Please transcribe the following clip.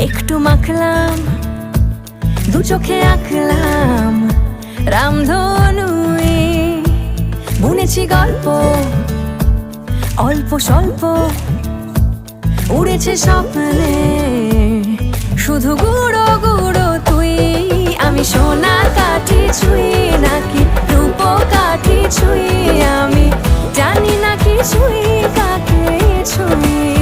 একটু মাখলাম, দু চোখে আঁকলাম রামধনুই। বুনেছি গল্প অল্প স্বল্প, উড়েছে স্বপ্নে শুধু গুঁড়ো গুঁড়ো তুই। আমি সোনার কাঠি ছুঁই নাকি রূপ কাঠি ছুঁই, আমি জানি না কিছুই কাকে ছুঁই।